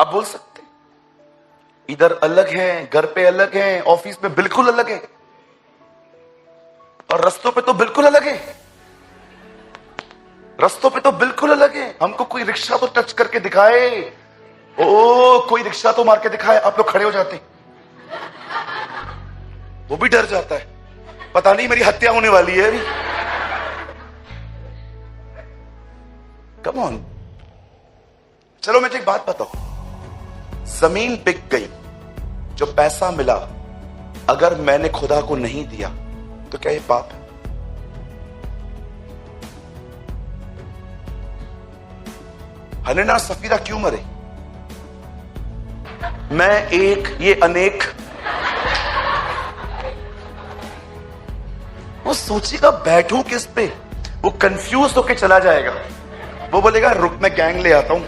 आप बोल सकते, इधर अलग हैं, घर पे अलग हैं, ऑफिस में बिल्कुल अलग है, और रस्तों पे तो बिल्कुल अलग है। रस्तों पे तो बिल्कुल अलग है। हमको कोई रिक्शा तो टच करके दिखाए, ओ कोई रिक्शा तो मार के दिखाए, आप लोग खड़े हो जाते हैं। वो भी डर जाता है, पता नहीं मेरी हत्या होने वाली है अभी। Come on. चलो मुझे एक बात बताओ, जमीन बिक गई, जो पैसा मिला अगर मैंने खुदा को नहीं दिया तो क्या ये पाप है? हनना सफीरा क्यों मरे? मैं एक, ये अनेक। वो सोचेगा बैठूं किस पे, वो कंफ्यूज होके चला जाएगा। वो बोलेगा रुक मैं गैंग ले आता हूं।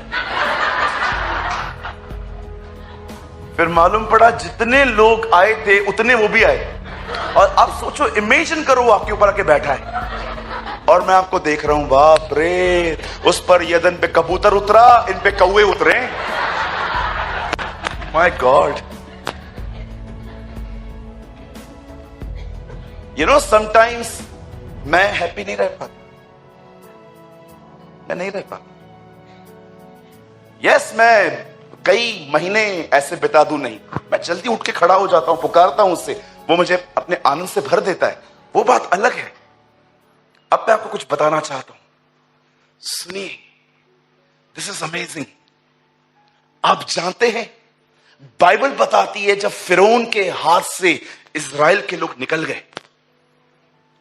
फिर मालूम पड़ा जितने लोग आए थे उतने वो भी आए। और अब सोचो, इमेजिन करो वो आपके ऊपर आके बैठा है और मैं आपको देख रहा हूं, बाप रे, उस पर यदन पे कबूतर उतरा, इन पे कौवे उतरे। My God. You know sometimes मैं हैप्पी नहीं रह पाता, मैं नहीं रह पाता। यस, मैं कई महीने ऐसे बिता दूं नहीं, मैं जल्दी उठ के खड़ा हो जाता हूं, पुकारता हूं उससे, वो मुझे अपने आनंद से भर देता है, वो बात अलग है। अब मैं आपको कुछ बताना चाहता हूं, सुनिए, दिस इज अमेजिंग। आप जानते हैं बाइबल बताती है जब फिरौन के हाथ से इजराइल के लोग निकल गए,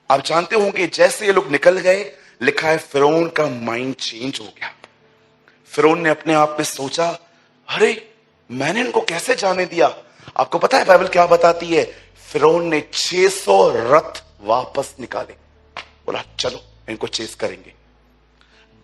आप जानते होंगे जैसे ये लोग निकल गए, लिखा है फिरौन का माइंड चेंज हो गया। फिरौन ने अपने आप में सोचा, अरे मैंने इनको कैसे जाने दिया? आपको पता है बाइबल क्या बताती है? फिरौन ने 600 रथ वापस निकाले, बोला चलो इनको चेस करेंगे।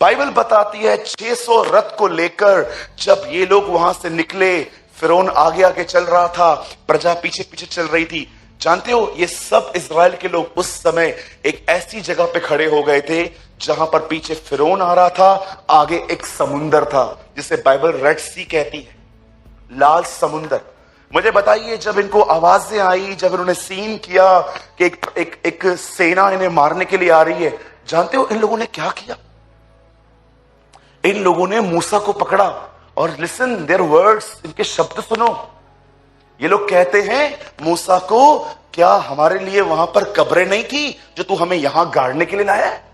बाइबल बताती है 600 रथ को लेकर जब ये लोग वहां से निकले, फिरौन आगे आगे चल रहा था, प्रजा पीछे पीछे चल रही थी। जानते हो, ये सब इजराइल के लोग उस समय एक ऐसी जगह पे खड़े हो गए थे जहां पर पीछे फिरौन आ रहा था, आगे एक समुंदर था जिसे बाइबल रेड सी कहती है, लाल समुंदर। मुझे बताइए, जब इनको आवाजें आई, जब इन्होंने सीन किया कि एक सेना इन्हें मारने के लिए आ रही है, जानते हो इन लोगों ने क्या किया? इन लोगों ने मूसा को पकड़ा और लिसन देयर वर्ड्स, इनके शब्द सुनो। ये लोग कहते हैं मूसा को, क्या हमारे लिए वहां पर कब्रें नहीं थी जो तू हमें यहां गाड़ने के लिए लाया है?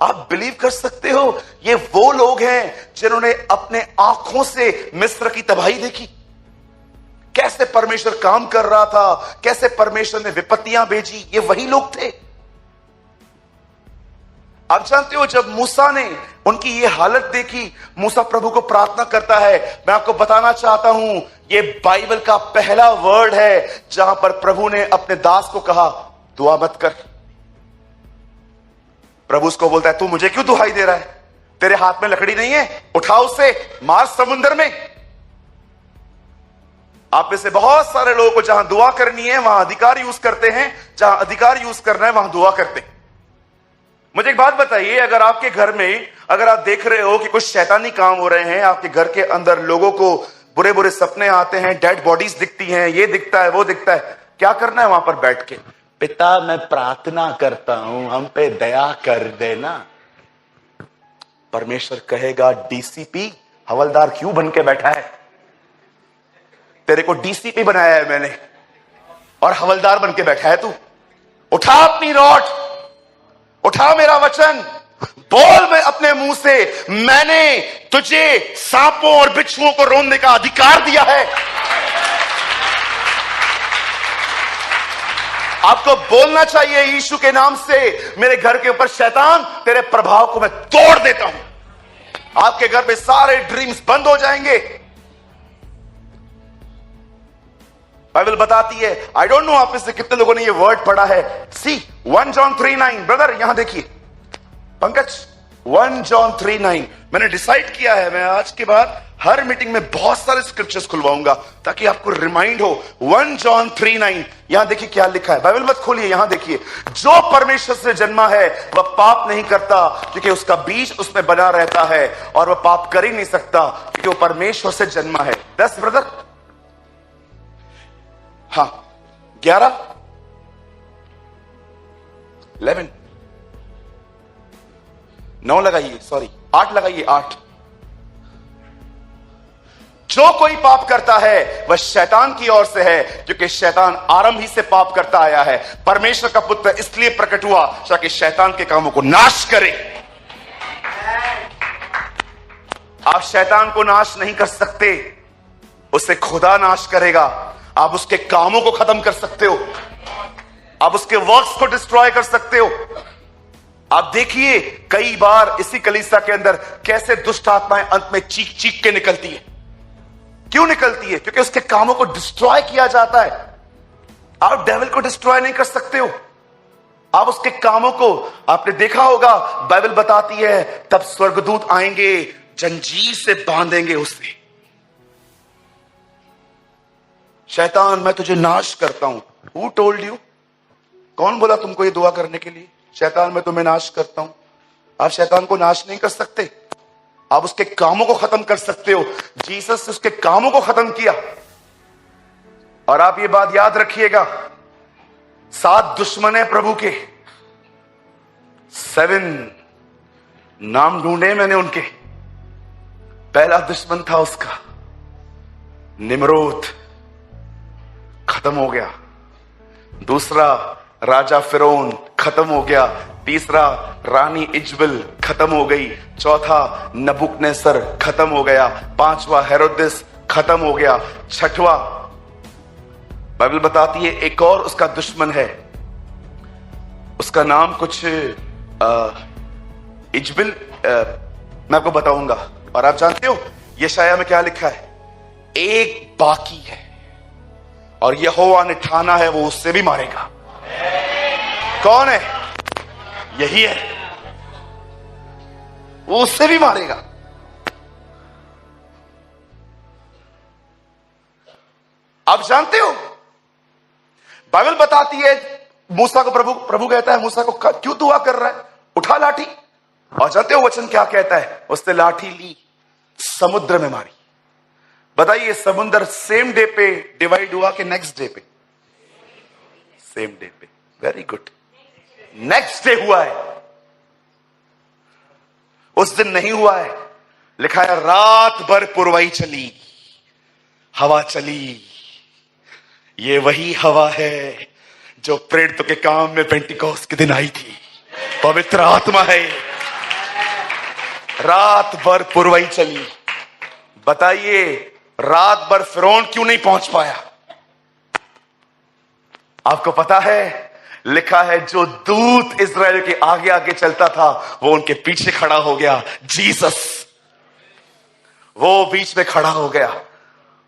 आप बिलीव कर सकते हो, ये वो लोग हैं जिन्होंने अपने आंखों से मिस्र की तबाही देखी, कैसे परमेश्वर काम कर रहा था, कैसे परमेश्वर ने विपत्तियां भेजी, ये वही लोग थे। आप जानते हो, जब मूसा ने उनकी ये हालत देखी, मूसा प्रभु को प्रार्थना करता है। मैं आपको बताना चाहता हूं, ये बाइबल का पहला वर्ड है जहां पर प्रभु ने अपने दास को कहा दुआ मत कर। प्रभु उसको बोलता है, तू मुझे क्यों दुहाई दे रहा है? तेरे हाथ में लकड़ी नहीं है? उठा उसे, मार समुंदर में। आप में से बहुत सारे लोगों को जहां दुआ करनी है वहां अधिकार यूज करते हैं, जहां अधिकार यूज करना है वहां दुआ करते हैं। मुझे एक बात बताइए, अगर आपके घर में, अगर आप देख रहे हो कि कुछ शैतानी काम हो रहे हैं, आपके घर के अंदर लोगों को बुरे बुरे सपने आते हैं, डेड बॉडीज दिखती हैं, ये दिखता है, वो दिखता है, क्या करना है वहां पर बैठ के? पिता मैं प्रार्थना करता हूं, हम पे दया कर देना। परमेश्वर कहेगा, डीसीपी हवलदार क्यों बन के बैठा है? तेरे को डीसीपी बनाया है मैंने और हवलदार बन के बैठा है तू। उठा अपनी रॉड, उठा मेरा वचन, बोल मैं अपने मुंह से, मैंने तुझे सांपों और बिच्छुओं को रोकने का अधिकार दिया है। आपको बोलना चाहिए यीशु के नाम से, मेरे घर के ऊपर शैतान तेरे प्रभाव को मैं तोड़ देता हूं। आपके घर में सारे ड्रीम्स बंद हो जाएंगे। बाइबल बताती है, आई डोंट नो आप में से कितने लोगों ने ये वर्ड पढ़ा है। सी 1 जॉन 3:9, ब्रदर यहां देखिए, पंकज 1 जॉन 3:9, मैंने डिसाइड किया है, मैं आज के बाद हर मीटिंग में बहुत सारे स्क्रिप्चर्स खुलवाऊंगा ताकि आपको रिमाइंड हो। 1 जॉन 3:9, यहां देखिए क्या लिखा है। बाइबल मत खोलिए, यहां देखिए, जो परमेश्वर से जन्मा है वह पाप नहीं करता क्योंकि उसका बीज उसमें बना रहता है, और वह पाप कर ही नहीं सकता क्योंकि वो परमेश्वर से जन्मा है। 10 ब्रदर, हाँ 11, 11, 9 लगाइए, सॉरी 8 लगाइए, 8। जो कोई पाप करता है वह शैतान की ओर से है, क्योंकि शैतान आरंभ ही से पाप करता आया है। परमेश्वर का पुत्र इसलिए प्रकट हुआ ताकि शैतान के कामों को नाश करे। आप शैतान को नाश नहीं कर सकते, उसे खुदा नाश करेगा। आप उसके कामों को खत्म कर सकते हो, आप उसके वर्क्स को डिस्ट्रॉय कर सकते हो। आप देखिए कई बार इसी कलीसिया के अंदर कैसे दुष्ट आत्माएं अंत में चीख चीख के निकलती है। क्यों निकलती है? क्योंकि उसके कामों को डिस्ट्रॉय किया जाता है। आप डेविल को डिस्ट्रॉय नहीं कर सकते हो, आप उसके कामों को, आपने देखा होगा बाइबल बताती है तब स्वर्गदूत आएंगे, जंजीर से बांधेंगे उसे। शैतान मैं तुझे नाश करता हूं। Who told you? कौन बोला तुमको ये दुआ करने के लिए? शैतान मैं तुम्हें नाश करता हूं। आप शैतान को नाश नहीं कर सकते, आप उसके कामों को खत्म कर सकते हो। जीसस ने उसके कामों को खत्म किया। और आप ये बात याद रखिएगा, 7 दुश्मन है प्रभु के, 7 नाम ढूंढे मैंने उनके। पहला दुश्मन था उसका निम्रोद, खत्म हो गया। दूसरा राजा फिरौन, खत्म हो गया। तीसरा रानी इजबेल, खत्म हो गई। चौथा नबूकदनेस्सर, खत्म हो गया। 5वां हेरोदेस, खत्म हो गया। 6वां बाइबल बताती है एक और उसका दुश्मन है, उसका नाम कुछ इजबेल, मैं आपको बताऊंगा। और आप जानते हो यशायाह में क्या लिखा है? एक बाकी है और यहोवा ने ठाना है वो उससे भी मारेगा। कौन है? यही है, वो उससे भी मारेगा। आप जानते हो बाइबल बताती है मूसा को, प्रभु कहता है मूसा को क्यों दुआ कर रहा है, उठा लाठी। और जानते हो वचन क्या कहता है? उसने लाठी ली, समुद्र में मारी। बताइए समुद्र सेम डे पे डिवाइड हुआ कि नेक्स्ट डे पे? सेम डे पे। वेरी गुड, नेक्स्ट डे हुआ है, उस दिन नहीं हुआ है। लिखा है रात भर पुरवाई चली, हवा चली। ये वही हवा है जो प्रेरितों के काम में पेंटिकोस्त के दिन आई थी। पवित्र आत्मा है। रात भर पुरवाई चली। बताइए रात भर फिरौन क्यों नहीं पहुंच पाया? आपको पता है लिखा है जो दूत इस्राएल के आगे आगे चलता था वो उनके पीछे खड़ा हो गया। जीसस वो बीच में खड़ा हो गया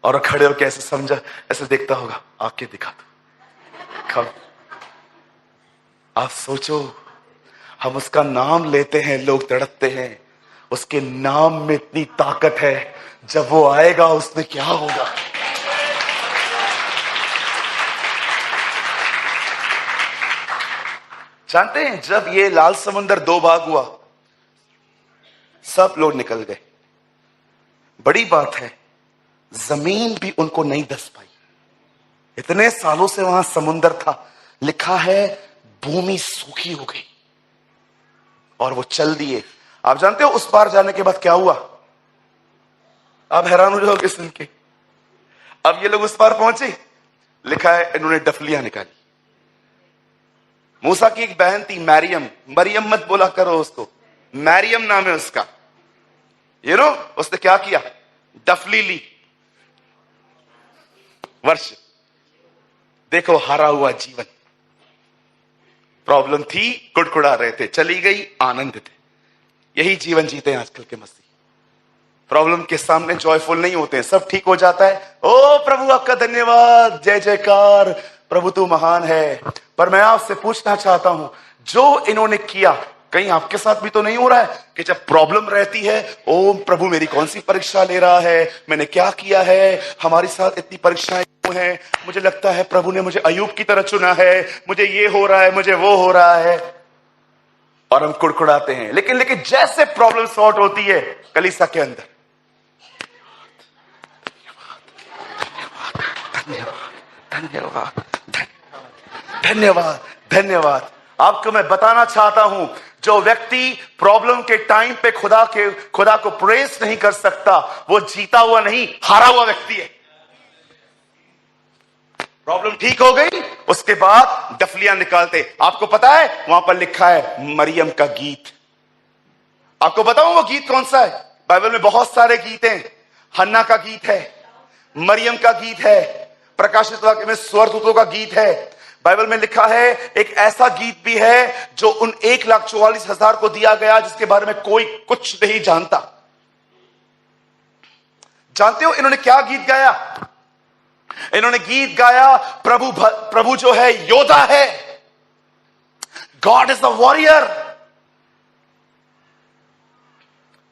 और खड़े होकर ऐसे समझा, ऐसे देखता होगा, आके दिखा दो कब। आप सोचो, हम उसका नाम लेते हैं, लोग तड़पते हैं। उसके नाम में इतनी ताकत है, जब वो आएगा उसमें क्या होगा। जानते हैं जब ये लाल समुंदर 2 भाग हुआ, सब लोग निकल गए। बड़ी बात है जमीन भी उनको नहीं दस पाई। इतने सालों से वहां समुंदर था। लिखा है भूमि सूखी हो गई और वो चल दिए। आप जानते हो उस पार जाने के बाद क्या हुआ? आप हैरान हो जाओगे सुन के। अब ये लोग उस पार पहुंचे, लिखा है इन्होंने डफलियां निकाली। मूसा की एक बहन थी मैरियम, मरियम मत बोला करो उसको, मैरियम नाम है उसका। उसने क्या किया? डफली ली। वर्ष देखो हारा हुआ जीवन। प्रॉब्लम थी, कुड़कुड़ा रहे थे, चली गई, आनंद थे। यही जीवन जीते हैं आजकल के मसीह। प्रॉब्लम के सामने जॉयफुल नहीं होते हैं, सब ठीक हो जाता है। ओ प्रभु आपका धन्यवाद, जय जयकार, प्रभु तू महान है। पर मैं आपसे पूछना चाहता हूं, जो इन्होंने किया कहीं आपके साथ भी तो नहीं हो रहा है कि जब प्रॉब्लम रहती है, ओ प्रभु मेरी कौन सी परीक्षा ले रहा है, मैंने क्या किया है, हमारे साथ इतनी परीक्षाएं क्यों हैं, मुझे लगता है प्रभु ने मुझे अय्यूब की तरह चुना है, मुझे ये हो रहा है, मुझे वो हो रहा है, और हम कुड़कुड़ाते हैं। लेकिन जैसे प्रॉब्लम सॉर्ट होती है कलीसिया के अंदर, धन्यवाद धन्यवाद धन्यवाद। आपको मैं बताना चाहता हूं, जो व्यक्ति प्रॉब्लम के टाइम पे खुदा को प्रेस नहीं कर सकता, वो जीता हुआ नहीं, हारा हुआ व्यक्ति है। प्रॉब्लम ठीक हो गई, उसके बाद डफलियां निकालते। आपको पता है वहां पर लिखा है मरियम का गीत। आपको बताऊं वो गीत कौन सा है? बाइबल में बहुत सारे गीत हैं। हन्ना का गीत है, मरियम का गीत है, प्रकाशित वाक्य में स्वर्गदूतों का गीत है। बाइबल में लिखा है एक ऐसा गीत भी है जो उन 1,44,000 को दिया गया जिसके बारे में कोई कुछ नहीं जानता। जानते हो इन्होंने क्या गीत गाया? इन्होंने गीत गाया, प्रभु जो है योद्धा है, गॉड इज द वॉरियर।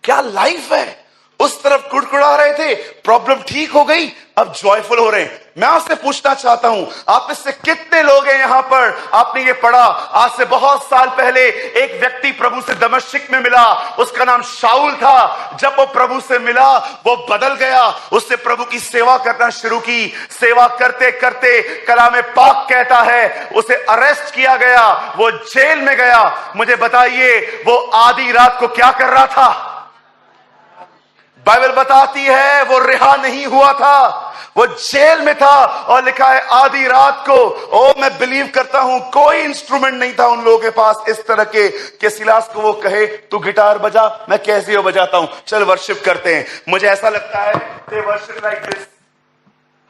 क्या लाइफ है। उस तरफ कुड़कुड़ा रहे थे, प्रॉब्लम ठीक हो गई, अब जॉयफुल हो रहे हैं। मैं आपसे पूछना चाहता हूं, आप इससे कितने लोग हैं यहां पर, आपने ये पढ़ा आज से बहुत साल पहले एक व्यक्ति प्रभु से दमिश्क में मिला, उसका नाम शाऊल था। जब वो प्रभु से मिला वो बदल गया, उसने प्रभु की सेवा करना शुरू की। सेवा करते करते कलाम पाक कहता है उसे अरेस्ट किया गया, वो जेल में गया। मुझे बताइए वो आधी रात को क्या कर रहा था? बाइबल बताती है वो रिहा नहीं हुआ था, वो जेल में था। और लिखा है आधी रात को, ओ मैं बिलीव करता हूं कोई इंस्ट्रूमेंट नहीं था उन लोगों के पास इस तरह के सिलास को वो कहे तू गिटार बजा, मैं कैसे हो बजाता हूं, चल वर्शिप करते हैं। मुझे ऐसा लगता है दे वर्शिप लाइक दिस,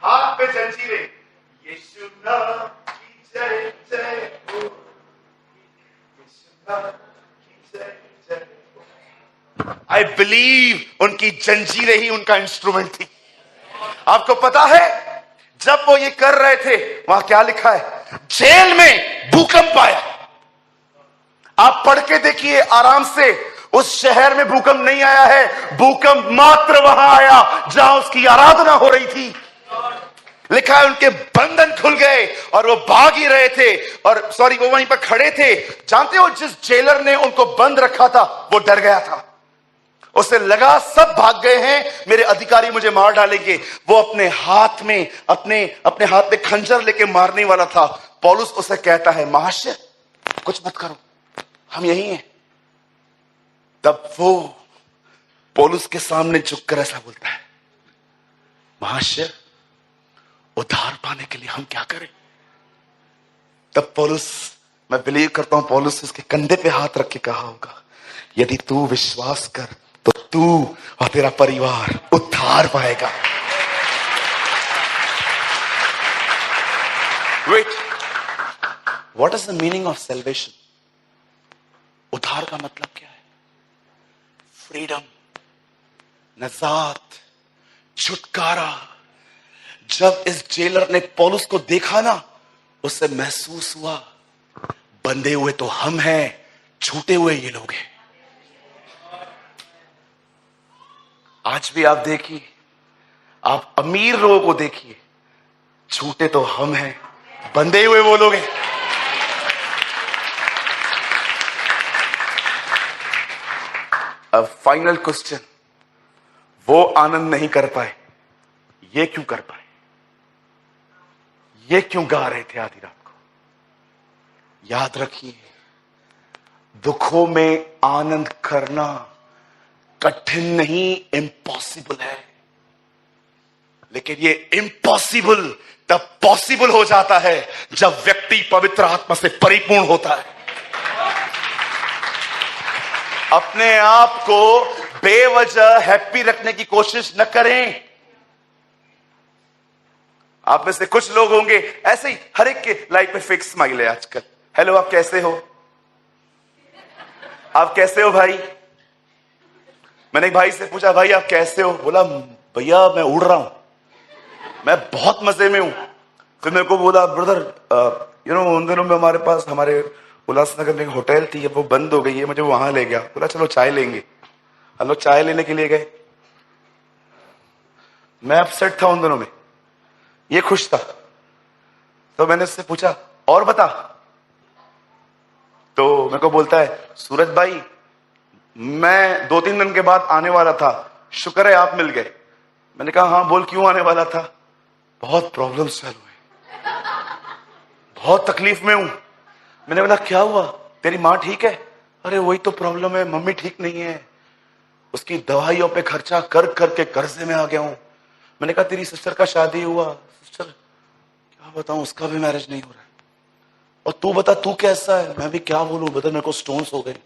हाथ पे जंजीरें, यीशु नाम की जय जय हो, यीशु नाम की जय जय हो। आई बिलीव उनकी जंजीरें ही उनका इंस्ट्रूमेंट थी। आपको पता है जब वो ये कर रहे थे वहां क्या लिखा है? जेल में भूकंप आया। आप पढ़ के देखिए आराम से, उस शहर में भूकंप नहीं आया है, भूकंप मात्र वहां आया जहां उसकी आराधना हो रही थी। लिखा है उनके बंधन खुल गए और वो भाग ही रहे थे, और सॉरी वो वहीं पर खड़े थे। जानते हो जिस जेलर ने उनको बंद रखा था वो डर गया था, उसे लगा सब भाग गए हैं, मेरे अधिकारी मुझे मार डालेंगे। वो अपने हाथ में खंजर लेके मारने वाला था। पौलुस उसे कहता है महाशय कुछ मत करो, हम यही हैं। तब वो पौलुस के सामने झुककर ऐसा बोलता है, महाशय उद्धार पाने के लिए हम क्या करें? तब पौलुस, मैं बिलीव करता हूं पौलुस उसके कंधे पे हाथ रख के कहा होगा, यदि तू विश्वास कर तो तू और तेरा परिवार उद्धार पाएगा। Wait, what is the meaning of salvation? उद्धार का मतलब क्या है? फ्रीडम, नजात, छुटकारा। जब इस जेलर ने पौलुस को देखा ना, उससे महसूस हुआ बंधे हुए तो हम हैं, छूटे हुए ये लोग हैं। आज भी आप देखिए, आप अमीर लोगों को देखिए, छूटे तो हम हैं, बंधे हुए वो लोग हैं। अब फाइनल क्वेश्चन, वो आनंद नहीं कर पाए, ये क्यों कर पाए? ये क्यों गा रहे थे आधी रात को? याद रखिए, दुखों में आनंद करना कठिन नहीं, इम्पॉसिबल है। लेकिन ये इम्पॉसिबल तब पॉसिबल हो जाता है जब व्यक्ति पवित्र आत्मा से परिपूर्ण होता है। अपने आप को बेवजह हैप्पी रखने की कोशिश न करें। आप में से कुछ लोग होंगे ऐसे ही, हर एक के लाइफ में फिक्स स्माइल है आजकल। हेलो आप कैसे हो? आप कैसे हो भाई? मैंने एक भाई से पूछा भाई आप कैसे हो? बोला भैया मैं उड़ रहा हूं, मैं बहुत मजे में हूं। फिर मेरे को बोला ब्रदर उन दिनों में हमारे उल्लासनगर में एक होटल थी, अब वो बंद हो गई है, मुझे वहां ले गया, बोला चलो चाय लेंगे। हम लोग चाय लेने के लिए गए। मैं अपसेट था उन दोनों में, ये खुश था। तो मैंने उससे पूछा और बता, तो मेरे को बोलता है सूरज भाई मैं 2-3 दिन के बाद आने वाला था, शुक्र है आप मिल गए। मैंने कहा हाँ बोल क्यों आने वाला था? बहुत प्रॉब्लम्स चालू है, बहुत तकलीफ में हूं। मैंने बोला क्या हुआ, तेरी माँ ठीक है? अरे वही तो प्रॉब्लम है, मम्मी ठीक नहीं है, उसकी दवाइयों पे खर्चा कर करके कर्जे में आ गया हूं। मैंने कहा तेरी सिस्टर का शादी हुआ? सिस्टर क्या बताऊं, उसका भी मैरिज नहीं हो रहा है। और तू बता तू कैसा है? मैं भी क्या बोलूं, बता मेरे को स्टोन्स हो गए,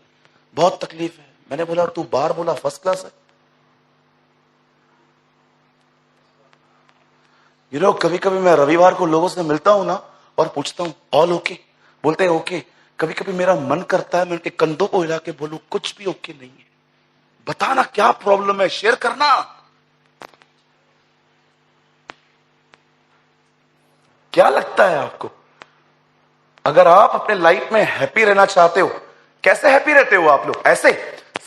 बहुत तकलीफ है। मैंने बोला तू बाहर बोला फर्स्ट क्लास है। कभी कभी मैं रविवार को लोगों से मिलता हूं ना और पूछता हूं ऑल ओके, बोलते हैं ओके। कभी कभी मेरा मन करता है मैं उनके कंधों को हिला के बोलूं कुछ भी ओके नहीं है, बताना क्या प्रॉब्लम है, शेयर करना। क्या लगता है आपको, अगर आप अपने लाइफ में हैप्पी रहना चाहते हो, कैसे हैप्पी रहते हो आप लोग? ऐसे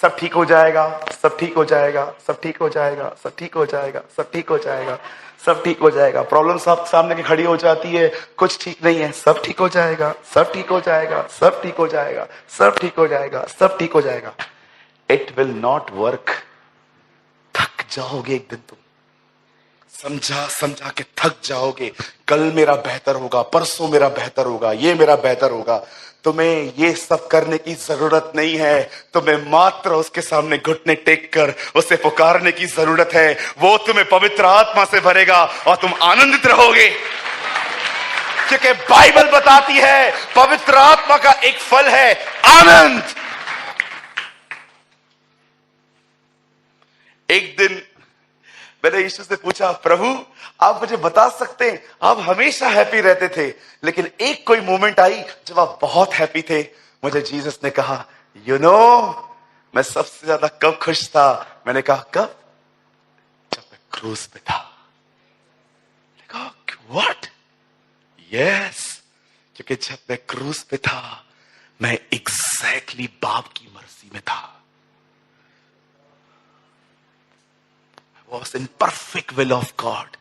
सब ठीक हो जाएगा, सब ठीक हो जाएगा, सब ठीक हो जाएगा, सब ठीक हो जाएगा, सब ठीक हो जाएगा, सब ठीक हो जाएगा। प्रॉब्लम सब सामने की खड़ी हो जाती है, कुछ ठीक नहीं है, सब ठीक हो जाएगा, सब ठीक हो जाएगा, सब ठीक हो जाएगा, सब ठीक हो जाएगा, सब ठीक हो जाएगा। It will not work. थक जाओगे एक दिन तुम, समझा समझा के थक जाओगे। कल मेरा बेहतर होगा, परसों मेरा बेहतर होगा, ये मेरा बेहतर होगा। तुम्हें ये सब करने की जरूरत नहीं है, तुम्हें मात्र उसके सामने घुटने टेक कर उसे पुकारने की जरूरत है। वो तुम्हें पवित्र आत्मा से भरेगा और तुम आनंदित रहोगे, क्योंकि बाइबल बताती है पवित्र आत्मा का एक फल है आनंद। एक दिन मैंने यीशु से पूछा प्रभु आप मुझे बता सकते हैं, आप हमेशा हैप्पी रहते थे, लेकिन एक कोई मोमेंट आई जब आप बहुत हैप्पी थे। मुझे जीसस ने कहा मैं सबसे ज्यादा कब खुश था? मैंने कहा कब? जब मैं क्रूस पे था। व्हाट? यस, क्योंकि जब मैं क्रूस पे था मैं एग्जैक्टली बाप की मर्जी में था। Was in perfect will of God।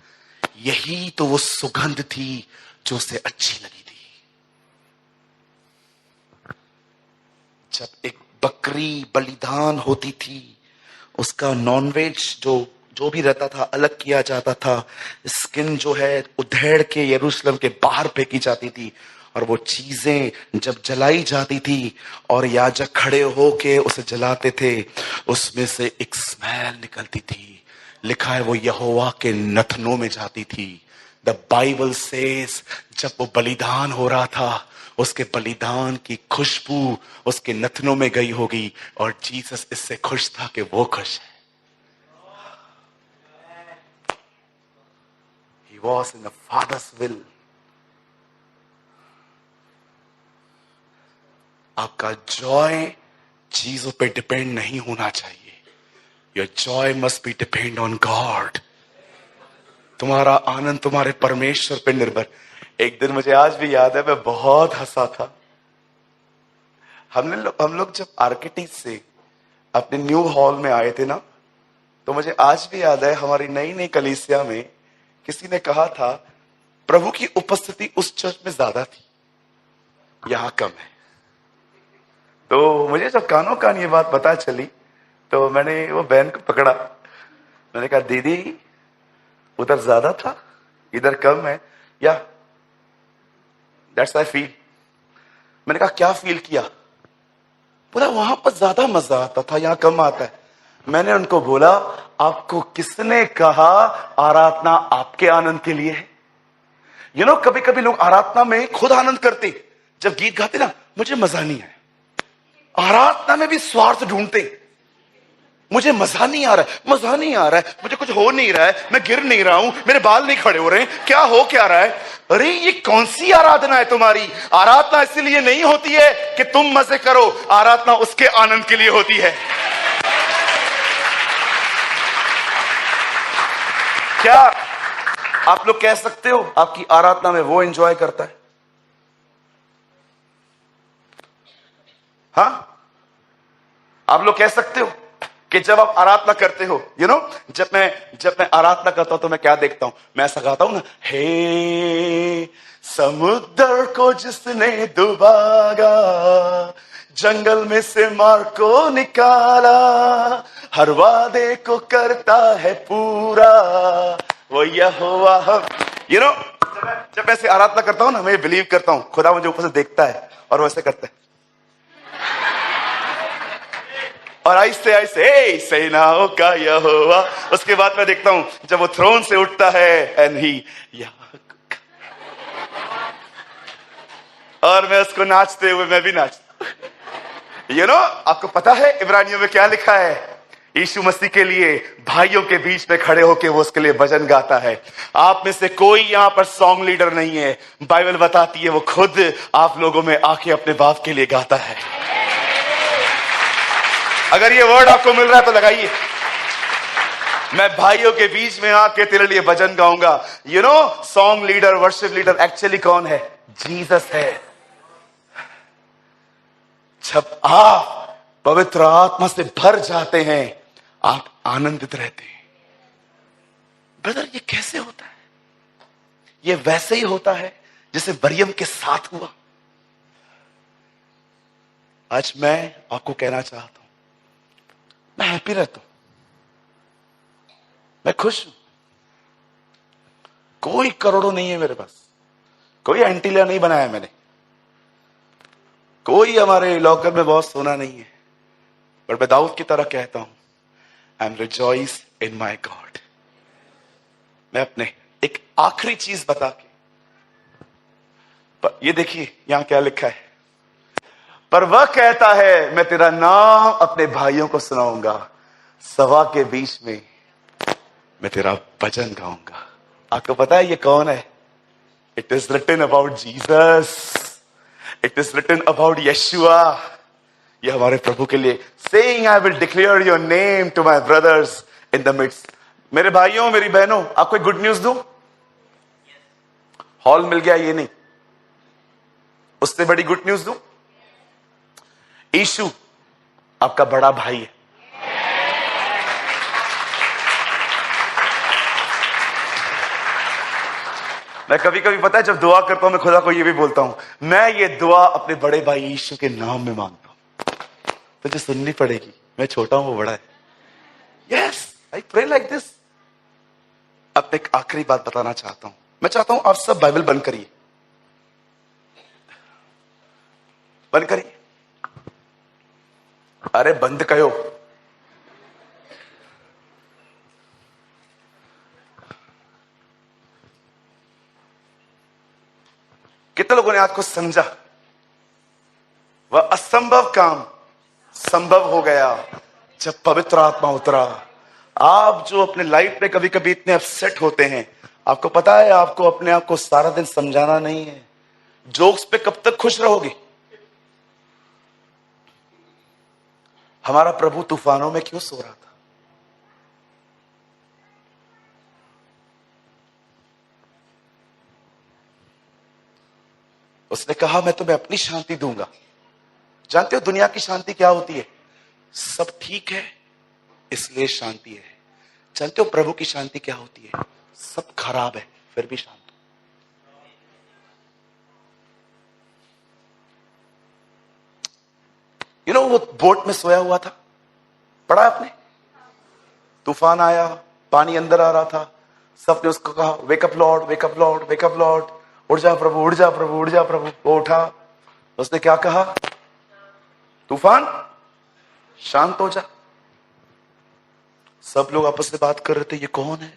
यही तो वो सुगंध थी जो उसे अच्छी लगी थी। जब एक बकरी बलिदान होती थी, उसका नॉनवेज जो भी रहता था अलग किया जाता था, स्किन जो है उधेड़ के यरूशलेम के बाहर फेंकी जाती थी, और वो चीजें जब जलाई जाती थी और याजक खड़े होके उसे जलाते थे, उसमें से एक स्मेल निकलती थी। लिखा है वो यहोवा के नथनों में जाती थी। द बाइबल सेज जब वो बलिदान हो रहा था, उसके बलिदान की खुशबू उसके नथनों में गई होगी, और जीसस इससे खुश था कि वो खुश है। He was in the Father's will। आपका जॉय चीजों पे डिपेंड नहीं होना चाहिए। Your joy must be depend on God। तुम्हारा आनंद तुम्हारे परमेश्वर पे निर्भर। एक दिन मुझे आज भी याद है, मैं बहुत हंसा था। हम लोग जब आर्किटेक्ट से अपने न्यू हॉल में आए थे ना, तो मुझे आज भी याद है हमारी नई नई कलीसिया में किसी ने कहा था प्रभु की उपस्थिति उस चर्च में ज्यादा थी, यहां कम है। तो मुझे जब कानों कान ये बात पता चली, तो मैंने वो बहन को पकड़ा, मैंने कहा दीदी उधर ज्यादा था इधर कम है, या दैट्स आई फील। मैंने कहा क्या फील किया? बोला वहां पर ज्यादा मजा आता था, यहां कम आता है। मैंने उनको बोला आपको किसने कहा आराधना आपके आनंद के लिए है? कभी कभी लोग आराधना में खुद आनंद करते, जब गीत गाते ना मुझे मजा नहीं है, आराधना में भी स्वार्थ ढूंढते। मुझे मजा नहीं आ रहा है, मजा नहीं आ रहा है, मुझे कुछ हो नहीं रहा है, मैं गिर नहीं रहा हूं, मेरे बाल नहीं खड़े हो रहे हैं, क्या रहा है? अरे ये कौन सी आराधना है तुम्हारी? आराधना इसलिए नहीं होती है कि तुम मजे करो, आराधना उसके आनंद के लिए होती है। क्या आप लोग कह सकते हो आपकी आराधना में वो एंजॉय करता है? हाँ, आप लोग कह सकते हो कि जब आप आराधना करते हो, जब मैं आराधना करता हूं तो मैं क्या देखता हूं? मैं ऐसा गाता हूं ना, हे समुद्र को जिसने डुबागा, जंगल में से मार को निकाला, हर वादे को करता है पूरा, वो यहोवा हम। जब ऐसे आराधना करता हूं ना, मैं बिलीव करता हूं खुदा मुझे ऊपर से देखता है और वैसे करता है, और आहिस्ते आहिस्ते सेनाओं का यहोवा। उसके बाद मैं देखता हूं जब वो थ्रोन से उठता है एंड ही, और मैं उसको नाचते हुए मैं भी नाचता हूं। आपको पता है इब्रानियों में क्या लिखा है? यीशु मसीह के लिए भाइयों के बीच में खड़े होकर वो उसके लिए भजन गाता है। आप में से कोई यहां पर सॉन्ग लीडर नहीं है, बाइबल बताती है वो खुद आप लोगों में आके अपने बाप के लिए गाता है। अगर ये वर्ड आपको मिल रहा है तो लगाइए, मैं भाइयों के बीच में आके तेरे लिए भजन गाऊंगा। Song leader, worship leader actually कौन है? जीसस है। जब आप पवित्र आत्मा से भर जाते हैं, आप आनंदित रहते हैं। ब्रदर, ये कैसे होता है? ये वैसे ही होता है जैसे मरियम के साथ हुआ। आज मैं आपको कहना चाहता हूं, मैं हैप्पी रहता हूं, मैं खुश हूं। कोई करोड़ों नहीं है मेरे पास, कोई एंटीलिया नहीं बनाया मैंने, कोई हमारे लॉकर में बहुत सोना नहीं है, पर मैं दाऊद की तरह कहता हूं, I am rejoice in my God. मैं अपने एक आखिरी चीज बता के, ये देखिए यहां क्या लिखा है, पर वह कहता है मैं तेरा नाम अपने भाइयों को सुनाऊंगा, सभा के बीच में मैं तेरा भजन गाऊंगा। आपको पता है ये कौन है? It is written about Jesus, it is written about Yeshua. ये हमारे प्रभु के लिए, saying I will declare your name to my brothers in the midst. मेरे भाइयों, मेरी बहनों, आपको एक गुड न्यूज दूं? हॉल मिल गया ये नहीं, उससे बड़ी गुड न्यूज दूं? यीशु आपका बड़ा भाई है। मैं कभी कभी, पता है, जब दुआ करता हूं मैं खुदा को ये भी बोलता हूं, मैं ये दुआ अपने बड़े भाई यीशु के नाम में मांगता हूं, तुझे सुननी पड़ेगी, मैं छोटा हूं वो बड़ा है। Yes, I pray like this. अब एक आखिरी बात बताना चाहता हूं, मैं चाहता हूं आप सब बाइबल बंद करिए, बंद करिए। अरे बंद करो। कितने लोगों ने आज को समझा? वह असंभव काम संभव हो गया जब पवित्र आत्मा उतरा। आप जो अपने लाइफ में कभी कभी इतने अपसेट होते हैं, आपको पता है आपको अपने आप को सारा दिन समझाना नहीं है। जोक्स पे कब तक खुश रहोगे? हमारा प्रभु तूफानों में क्यों सो रहा था? उसने कहा मैं तुम्हें अपनी शांति दूंगा। जानते हो दुनिया की शांति क्या होती है? सब ठीक है इसलिए शांति है। जानते हो प्रभु की शांति क्या होती है? सब खराब है फिर भी शांत। वो बोट में सोया हुआ था, पढ़ा आपने? तूफान आया, पानी अंदर आ रहा था, सबने उसको कहा wake up Lord, wake up Lord, wake up Lord, उठ जा प्रभु, उठ जा प्रभु, उठ जा प्रभु। वो उठा, उसने क्या कहा? तूफान शांत हो जा। सब लोग आपस में बात कर रहे थे, ये कौन है?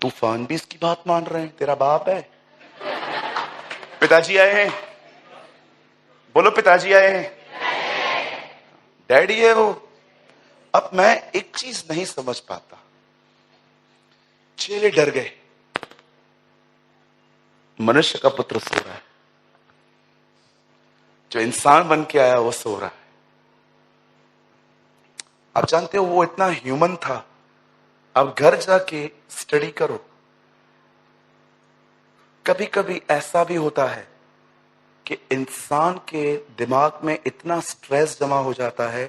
तूफान भी इसकी बात मान रहे हैं। तेरा बाप है? पिताजी आए हैं, बोलो पिताजी आए हैं, डैडी है वो। अब मैं एक चीज नहीं समझ पाता, चेले डर गए, मनुष्य का पुत्र सो रहा है, जो इंसान बन के आया वो सो रहा है। आप जानते हो वो इतना ह्यूमन था। अब घर जाके स्टडी करो, कभी कभी ऐसा भी होता है कि इंसान के दिमाग में इतना स्ट्रेस जमा हो जाता है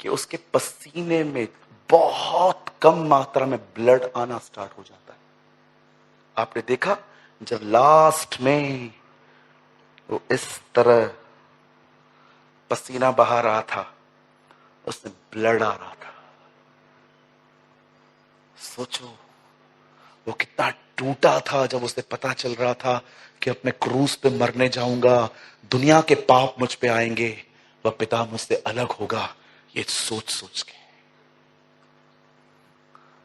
कि उसके पसीने में बहुत कम मात्रा में ब्लड आना स्टार्ट हो जाता है। आपने देखा जब लास्ट में वो इस तरह पसीना बहा रहा था, उसमें ब्लड आ रहा था। सोचो वो कितना टूटा था जब उसे पता चल रहा था कि अपने क्रूस पे मरने जाऊंगा, दुनिया के पाप मुझ पे आएंगे, वह पिता मुझसे अलग होगा। ये सोच सोच के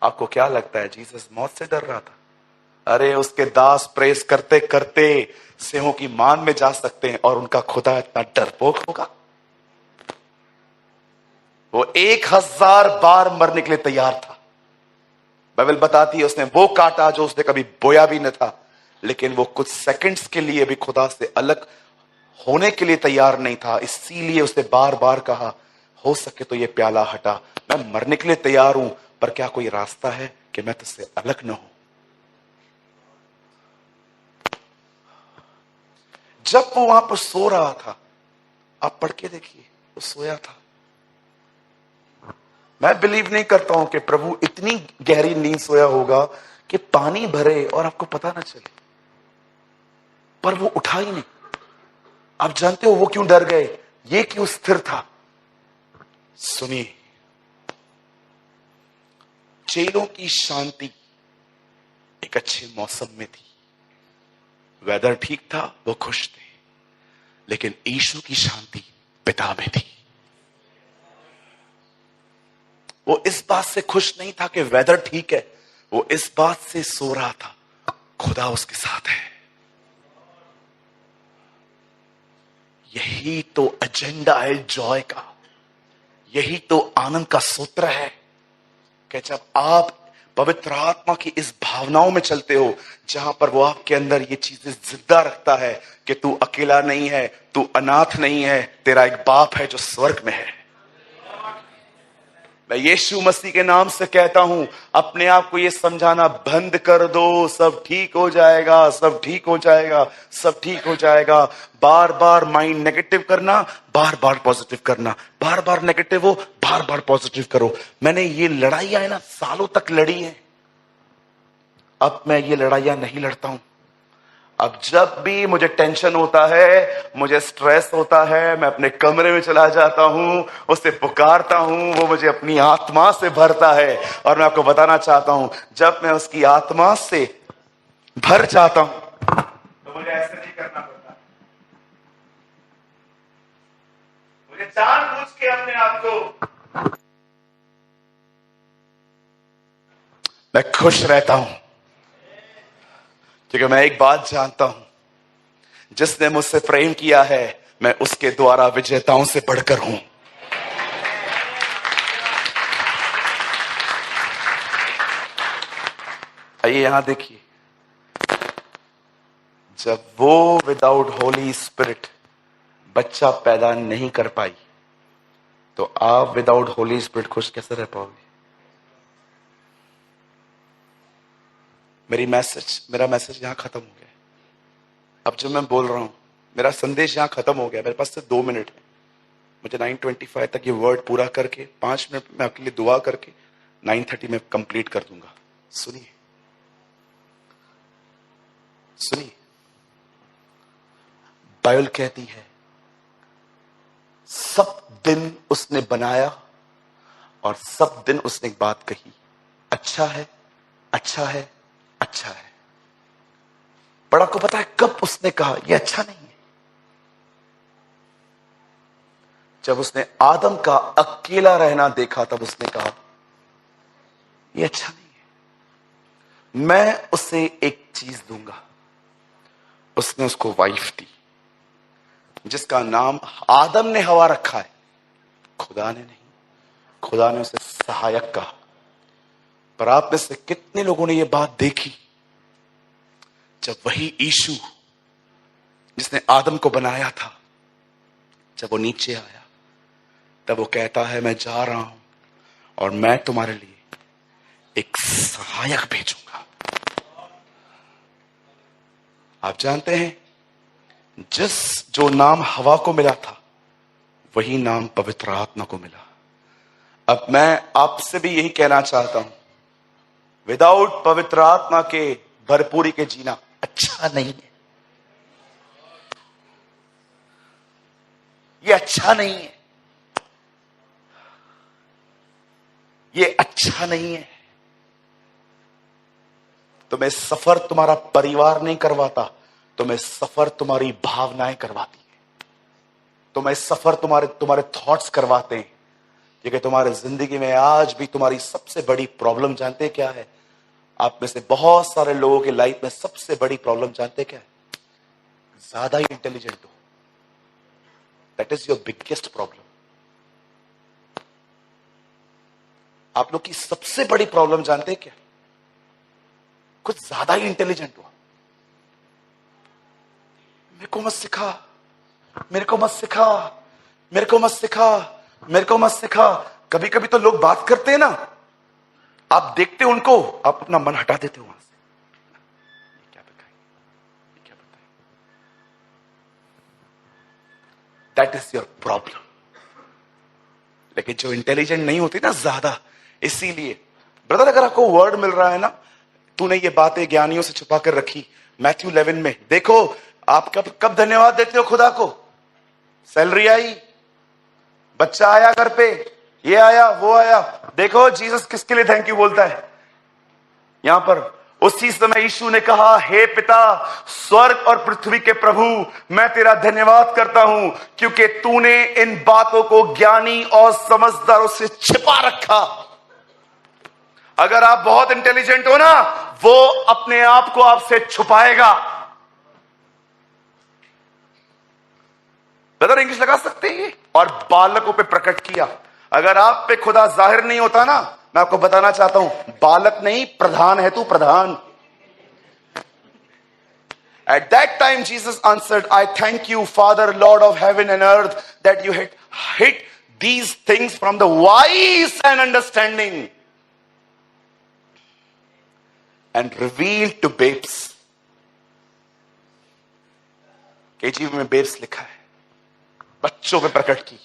आपको क्या लगता है जीसस मौत से डर रहा था? अरे उसके दास प्रेस करते करते सिंहों की मान में जा सकते हैं और उनका खुदा इतना डरपोक होगा? वो 1000 बार मरने के लिए तैयार था। बाइबल बताती है उसने वो काटा जो उसने कभी बोया भी न था, लेकिन वो कुछ सेकंड्स के लिए भी खुदा से अलग होने के लिए तैयार नहीं था। इसीलिए उसने बार बार कहा, हो सके तो ये प्याला हटा, मैं मरने के लिए तैयार हूं, पर क्या कोई रास्ता है कि मैं तुझसे अलग न हूं? जब वो वहां पर सो रहा था, आप पढ़ के देखिए, वो सोया था। मैं बिलीव नहीं करता हूं कि प्रभु इतनी गहरी नींद सोया होगा कि पानी भरे और आपको पता ना चले, पर वो उठा ही नहीं। आप जानते हो वो क्यों डर गए, ये क्यों स्थिर था? सुनिए, चेलों की शांति एक अच्छे मौसम में थी, वेदर ठीक था, वो खुश थे, लेकिन यीशु की शांति पिता में थी। वो इस बात से खुश नहीं था कि वेदर ठीक है, वो इस बात से सो रहा था खुदा उसके साथ है। यही तो एजेंडा है जॉय का, यही तो आनंद का सूत्र है कि जब आप पवित्र आत्मा की इस भावनाओं में चलते हो, जहां पर वो आपके अंदर ये चीजें जिंदा रखता है कि तू अकेला नहीं है, तू अनाथ नहीं है, तेरा एक बाप है जो स्वर्ग में है। मैं यीशु मसीह के नाम से कहता हूं, अपने आप को यह समझाना बंद कर दो, सब ठीक हो जाएगा, सब ठीक हो जाएगा, सब ठीक हो जाएगा। बार बार माइंड नेगेटिव करना, बार बार पॉजिटिव करना, बार बार नेगेटिव हो, बार बार पॉजिटिव करो। मैंने ये लड़ाइयां है ना सालों तक लड़ी है, अब मैं ये लड़ाइयां नहीं लड़ता हूं। अब जब भी मुझे टेंशन होता है, मुझे स्ट्रेस होता है, मैं अपने कमरे में चला जाता हूं, उससे पुकारता हूं, वो मुझे अपनी आत्मा से भरता है। और मैं आपको बताना चाहता हूं, जब मैं उसकी आत्मा से भर जाता हूं तो मुझे ऐसे नहीं करना पड़ता, मुझे जानबूझ के अपने आप को मैं खुश रहता हूं, क्योंकि मैं एक बात जानता हूं, जिसने मुझसे प्रेम किया है, मैं उसके द्वारा विजेताओं से बढ़कर हूं। आइए यहां देखिए, जब वो विदाउट होली स्पिरिट बच्चा पैदा नहीं कर पाई, तो आप विदाउट होली स्पिरिट खुश कैसे रह पाओगे? मेरा मैसेज यहां खत्म हो गया। अब जो मैं बोल रहा हूं, मेरा संदेश यहां खत्म हो गया। मेरे पास सिर्फ 2 मिनट है, मुझे 9:25 तक ये वर्ड पूरा करके 5 मिनट में आपके लिए दुआ करके 9:30 में कंप्लीट कर दूंगा। सुनिए सुनिए, बाइबल कहती है सब दिन उसने बनाया और सब दिन उसने एक बात कही, अच्छा है, अच्छा है, अच्छा है। पर आपको पता है कब उसने कहा यह अच्छा नहीं है? जब उसने आदम का अकेला रहना देखा, तब उसने कहा यह अच्छा नहीं है, मैं उसे एक चीज दूंगा। उसने उसको वाइफ दी, जिसका नाम आदम ने हवा रखा है, खुदा ने नहीं। खुदा ने उसे सहायक कहा। पर आप में से कितने लोगों ने यह बात देखी, जब वही यीशु जिसने आदम को बनाया था, जब वो नीचे आया, तब वो कहता है मैं जा रहा हूं और मैं तुम्हारे लिए एक सहायक भेजूंगा। आप जानते हैं जो नाम हवा को मिला था वही नाम पवित्र आत्मा को मिला। अब मैं आपसे भी यही कहना चाहता हूं, विदाउट पवित्र आत्मा के भरपूरी के जीना अच्छा नहीं है। ये अच्छा नहीं है, ये अच्छा नहीं है। तुम्हें सफर तुम्हारा परिवार नहीं करवाता, तुम्हें सफर तुम्हारी भावनाएं करवाती है। तुम्हें सफर तुम्हारे थॉट्स करवाते हैं। क्योंकि तुम्हारे जिंदगी में आज भी तुम्हारी सबसे बड़ी प्रॉब्लम जानते हैं क्या है? आप में से बहुत सारे लोगों की लाइफ में सबसे बड़ी प्रॉब्लम जानते हैं क्या है? ज्यादा ही इंटेलिजेंट हो। That is your biggest problem. आप लोग की सबसे बड़ी प्रॉब्लम जानते हैं क्या? कुछ ज्यादा ही इंटेलिजेंट हो। मेरे को मत सिखा, मेरे को मत सिखा, मेरे को मत सिखा, मेरे को मत सिखा। कभी कभी तो लोग बात करते हैं ना, आप देखते हो उनको, आप अपना मन हटा देते हो वहां से। क्या बताएं, क्या बताएं? That is your problem. लेकिन जो इंटेलिजेंट नहीं होती ना ज्यादा, इसीलिए ब्रदर अगर आपको वर्ड मिल रहा है ना, तूने ये बातें ज्ञानियों से छुपा कर रखी, मैथ्यू 11 में देखो, आप कब धन्यवाद देते हो खुदा को? सैलरी आई, बच्चा आया घर पे, ये आया वो आया। देखो जीसस किसके लिए थैंक यू बोलता है यहां पर। उसी समय यीशु ने कहा, हे पिता, स्वर्ग और पृथ्वी के प्रभु, मैं तेरा धन्यवाद करता हूं क्योंकि तूने इन बातों को ज्ञानी और समझदारों से छिपा रखा। अगर आप बहुत इंटेलिजेंट हो ना, वो अपने आप को आपसे छुपाएगा। ब्रदर इंग्लिश लगा सकते हैं? और बालकों पे प्रकट किया। अगर आप पे खुदा जाहिर नहीं होता ना, मैं आपको बताना चाहता हूं, बालक नहीं प्रधान है तू, प्रधान। At that time Jesus answered, I thank you Father, Lord of heaven and earth, that you had hid these things from the wise and understanding and revealed to babes। KJV में babes लिखा है, बच्चों पे प्रकट की।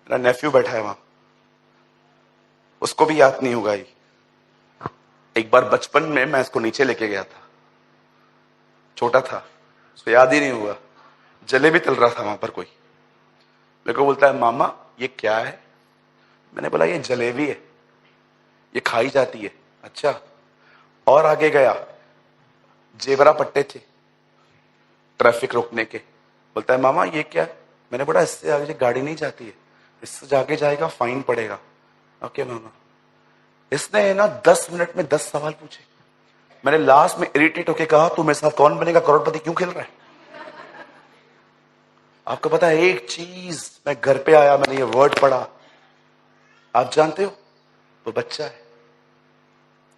मेरा नेफ्यू बैठा है वहां, उसको भी याद नहीं होगा ये। एक बार बचपन में मैं इसको नीचे लेके गया था, छोटा था, उसको याद ही नहीं हुआ। जलेबी तल रहा था वहां पर कोई, मेरे को बोलता है, मामा ये क्या है? मैंने बोला, ये जलेबी है, ये खाई जाती है। अच्छा। और आगे गया, जेबरा पट्टे थे ट्रैफिक रोकने के। बोलता है, मामा ये क्या है? मैंने बोला, इससे आगे गाड़ी नहीं जाती है, इससे जाके जाएगा फाइन पड़ेगा। ओके मामा। इसने ना 10 मिनट में 10 सवाल पूछे। मैंने लास्ट में इरिटेट होके कहा, तू मेरे साथ कौन बनेगा करोड़पति, क्यों खेल रहा है? आपको पता है एक चीज, मैं घर पे आया, मैंने ये वर्ड पढ़ा, आप जानते हो, वो बच्चा है,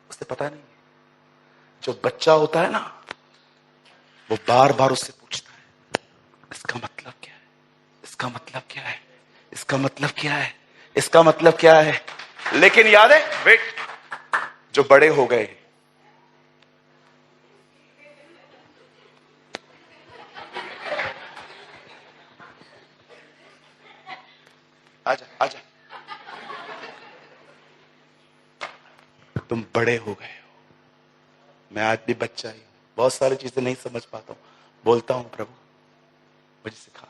उसे पता नहीं। जो बच्चा होता है ना, वो बार बार उससे पूछता है, इसका मतलब क्या है, इसका मतलब क्या है, इसका मतलब क्या है, इसका मतलब क्या है। लेकिन याद है, वेट, जो बड़े हो गए, आजा आजा, तुम बड़े हो गए हो। मैं आज भी बच्चा ही हूं, बहुत सारी चीजें नहीं समझ पाता हूं, बोलता हूं प्रभु मुझे सिखा।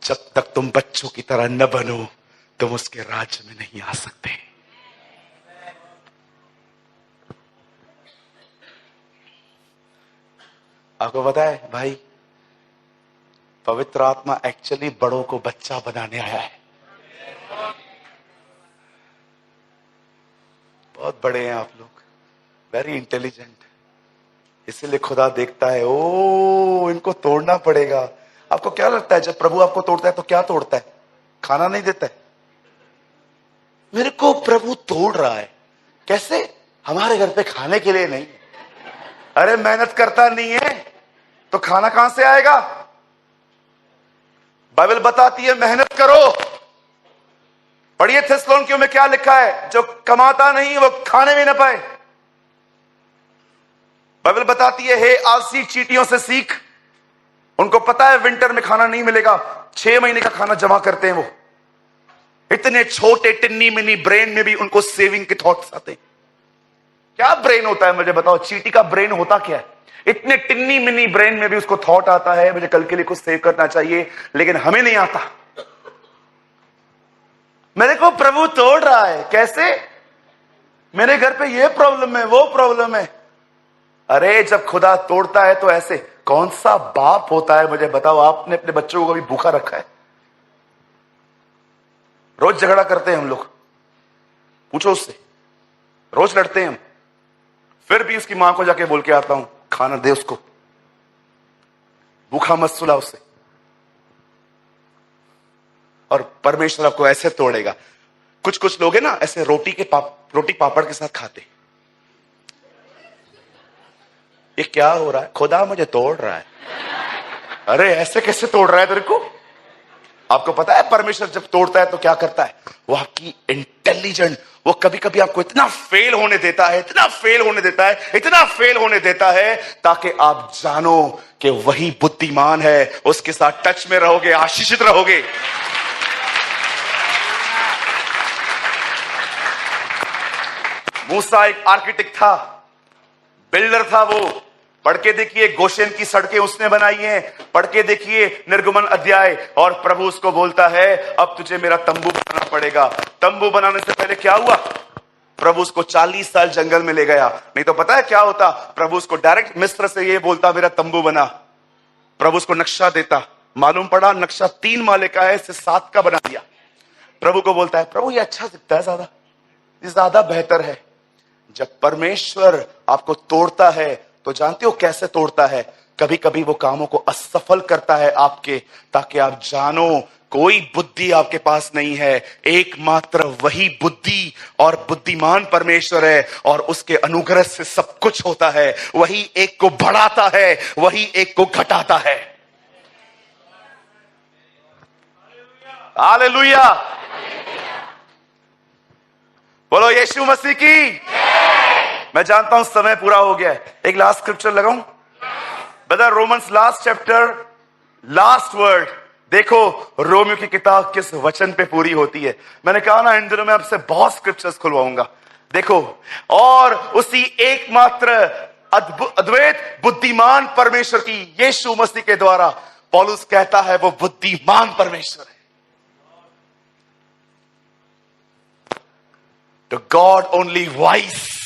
जब तक तुम बच्चों की तरह न बनो, तुम उसके राज्य में नहीं आ सकते। आपको पता है भाई, पवित्र आत्मा एक्चुअली बड़ों को बच्चा बनाने आया है। बहुत बड़े हैं आप लोग, वेरी इंटेलिजेंट, इसीलिए खुदा देखता है, ओ इनको तोड़ना पड़ेगा। आपको क्या लगता है जब प्रभु आपको तोड़ता है तो क्या तोड़ता है? खाना नहीं देता है। मेरे को प्रभु तोड़ रहा है, कैसे? हमारे घर पे खाने के लिए नहीं। अरे मेहनत करता नहीं है तो खाना कहां से आएगा? बाइबल बताती है मेहनत करो पढ़िए थिस्सलुनीकियों में क्या लिखा है, जो कमाता नहीं वो खाने में न पाए। बाइबल बताती है, हे आलसी चींटियों से सीख। उनको पता है विंटर में खाना नहीं मिलेगा, 6 महीने का खाना जमा करते हैं वो। इतने छोटे टिन्नी मिनी ब्रेन में भी उनको सेविंग के थॉट्स आते हैं। क्या ब्रेन होता है मुझे बताओ, चींटी का ब्रेन होता क्या है? इतने टिन्नी मिनी ब्रेन में भी उसको थॉट आता है मुझे कल के लिए कुछ सेव करना चाहिए, लेकिन हमें नहीं आता। मेरे को प्रभु तोड़ रहा है, कैसे? मेरे घर पे ये प्रॉब्लम है, वो प्रॉब्लम है। अरे जब खुदा तोड़ता है तो ऐसे कौन सा बाप होता है मुझे बताओ, आपने अपने बच्चों को कभी भूखा रखा है? रोज झगड़ा करते हैं हम लोग, पूछो उससे, रोज लड़ते हैं हम। फिर भी उसकी मां को जाके बोल के आता हूं, खाना दे उसको, भूखा मत सुला उसे। और परमेश्वर आपको ऐसे तोड़ेगा। कुछ कुछ लोग हैं ना ऐसे रोटी पापड़ के साथ खाते। ये क्या हो रहा है? खुदा मुझे तोड़ रहा है। अरे ऐसे कैसे तोड़ रहा है तेरे को? आपको पता है परमेश्वर जब तोड़ता है तो क्या करता है? वो आपकी इंटेलिजेंट, वो कभी कभी आपको इतना फेल होने देता है, इतना फेल होने देता है, इतना फेल होने देता है, ताकि आप जानो कि वही बुद्धिमान है। उसके साथ टच में रहोगे, आशीषित रहोगे। मूसा एक आर्किटेक्ट था, बिल्डर था। वो पढ़ के देखिए, गोशेन की सड़कें उसने बनाई हैं। पढ़ के देखिए निर्गमन अध्याय, और प्रभु उसको बोलता है अब तुझे मेरा तंबू बनाना पड़ेगा। तंबू बनाने से पहले क्या हुआ? प्रभु उसको 40 साल जंगल में ले गया। नहीं तो पता है क्या होता? प्रभु उसको डायरेक्ट मिस्र से ये बोलता मेरा तंबू बना। प्रभु उसको नक्शा देता, मालूम पड़ा नक्शा 3 माले का है, इसे 7 का बना दिया। प्रभु को बोलता है प्रभु ये अच्छा दिखता है, ज्यादा बेहतर है। जब परमेश्वर आपको तोड़ता है तो जानते हो कैसे तोड़ता है? कभी कभी वो कामों को असफल करता है आपके, ताकि आप जानो कोई बुद्धि आपके पास नहीं है, एकमात्र वही बुद्धि और बुद्धिमान परमेश्वर है, और उसके अनुग्रह से सब कुछ होता है। वही एक को बढ़ाता है, वही एक को घटाता है। हालेलुया, बोलो यीशु मसीह की। मैं जानता हूं समय पूरा हो गया है, एक लास्ट स्क्रिप्चर लगाऊं brother? Romans last chapter, last word. देखो रोमियो की किताब किस वचन पे पूरी होती है। मैंने कहा ना इन दिनों में आपसे बहुत स्क्रिप्चर्स खुलवाऊंगा। देखो, और उसी एकमात्र अद्वैत बुद्धिमान परमेश्वर की यीशु मसीह के द्वारा पौलुस कहता है वो बुद्धिमान परमेश्वर है। To God only wise